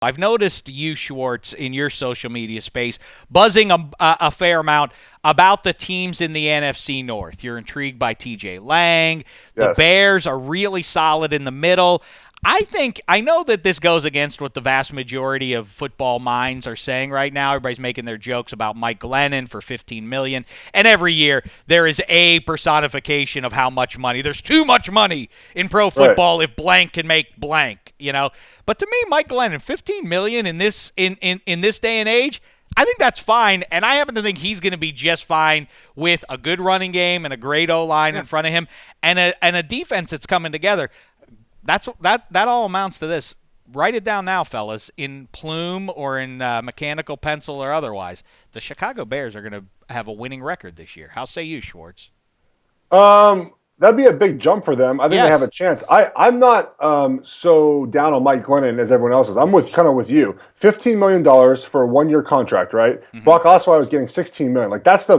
I've noticed you, Schwartz, in your social media space, buzzing a fair amount about the teams in the NFC North. You're intrigued by TJ Lang. The Yes. Bears are really solid in the middle. I know that this goes against what the vast majority of football minds are saying right now. Everybody's making their jokes about Mike Glennon for $15 million. And every year there is a personification of how much money. There's too much money in pro football if blank can make blank, you know. But to me, Mike Glennon, $15 million in this day and age, I think that's fine, and I happen to think he's going to be just fine with a good running game and a great O-line in front of him and a defense that's coming together. That all amounts to this. Write it down now, fellas, in plume or in mechanical pencil or otherwise. The Chicago Bears are going to have a winning record this year. How say you, Schwartz? That'd be a big jump for them. I think they have a chance. I'm not so down on Mike Glennon as everyone else is. I'm kind of with you. $15 million for a 1-year contract, right? Mm-hmm. Brock Osweiler was getting $16 million. Like that's the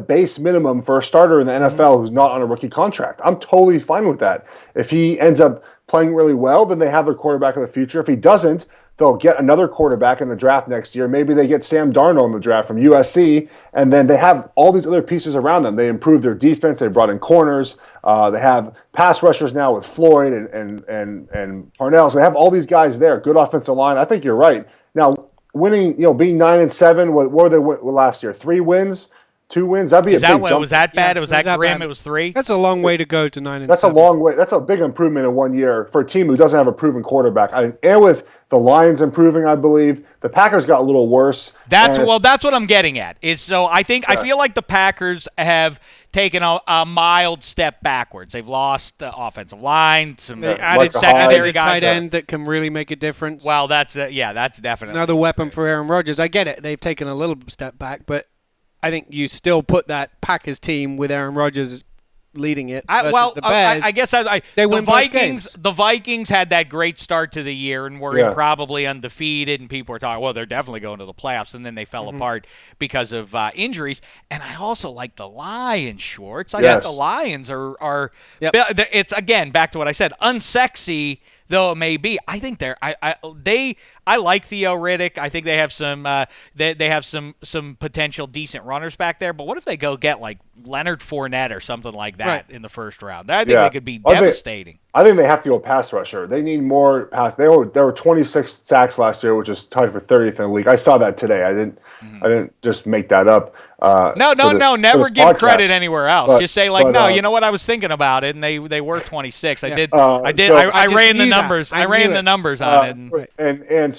base minimum for a starter in the NFL who's not on a rookie contract. I'm totally fine with that. If he ends up playing really well, then they have their quarterback of the future. If he doesn't, they'll get another quarterback in the draft next year. Maybe they get Sam Darnold in the draft from USC, and then they have all these other pieces around them. They improved their defense. They brought in corners. They have pass rushers now with Floyd and Parnell. So they have all these guys there. Good offensive line. I think you're right. Now, winning, being 9-7, what were they last year? 3 wins? 2 wins? That'd be a big jump. Was that bad? Yeah, was that grim? bad. It was 3? That's a long way to go to 9-7. That's a long way. That's a big improvement in 1 year for a team who doesn't have a proven quarterback. And with the Lions improving, I believe, the Packers got a little worse. That's what I'm getting at. I feel like the Packers have taken a mild step backwards. They've lost the offensive line, they added secondary tight end that can really make a difference. Well, that's definitely another weapon for Aaron Rodgers. I get it. They've taken a little step back, but I think you still put that Packers team with Aaron Rodgers leading it versus the Bears. I guess they win both games. The Vikings had that great start to the year and were probably undefeated, and people were talking, well, they're definitely going to the playoffs, and then they fell apart because of injuries. And I also like the Lions, Schwartz. I think the Lions are it's, again, back to what I said, unsexy though it may be. I think I like Theo Riddick. I think they have some they have some potential decent runners back there. But what if they go get like Leonard Fournette or something like that in the first round? I think they could be devastating. I think they have to go pass rusher. They need more pass. There were 26 sacks last year, which is tied for 30th in the league. I saw that today. I didn't just make that up. No. Never give credit anywhere else. Just say you know what? I was thinking about it, and they were 26. I did. I ran the numbers. I ran the numbers on it.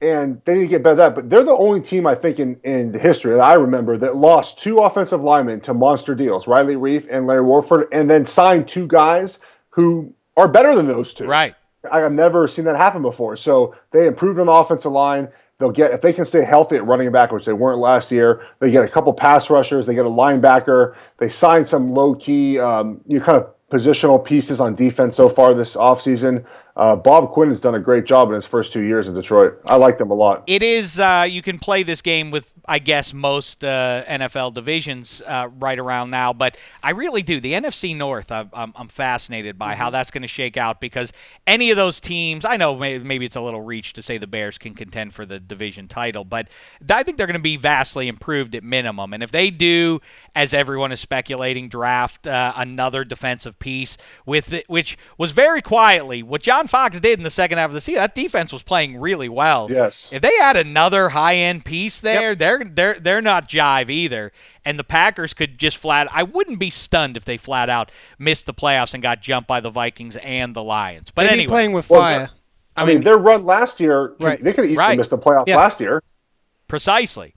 And they need to get better at that. But they're the only team, I think, in the history that I remember that lost 2 offensive linemen to monster deals, Riley Reif and Larry Warford, and then signed 2 guys who are better than those 2. Right. I've never seen that happen before. So they improved on the offensive line. They'll get, if they can stay healthy at running back, which they weren't last year, they get a couple pass rushers, they get a linebacker. They signed some low-key, kind of positional pieces on defense so far this offseason. Bob Quinn has done a great job in his first 2 years in Detroit. I like them a lot. It is, you can play this game with, I guess, most NFL divisions right around now, but I really do. The NFC North, I'm fascinated by how that's going to shake out, because any of those teams, I know maybe it's a little reach to say the Bears can contend for the division title, but I think they're going to be vastly improved at minimum. And if they do, as everyone is speculating, draft another defensive piece which was very quietly what John Fox did in the second half of the season. That defense was playing really well. Yes. If they add another high-end piece there, they're not jive either. And the Packers could just I wouldn't be stunned if they flat out missed the playoffs and got jumped by the Vikings and the Lions. But anyway, playing with fire. I mean, their run last year, they could have easily missed the playoffs last year. Precisely.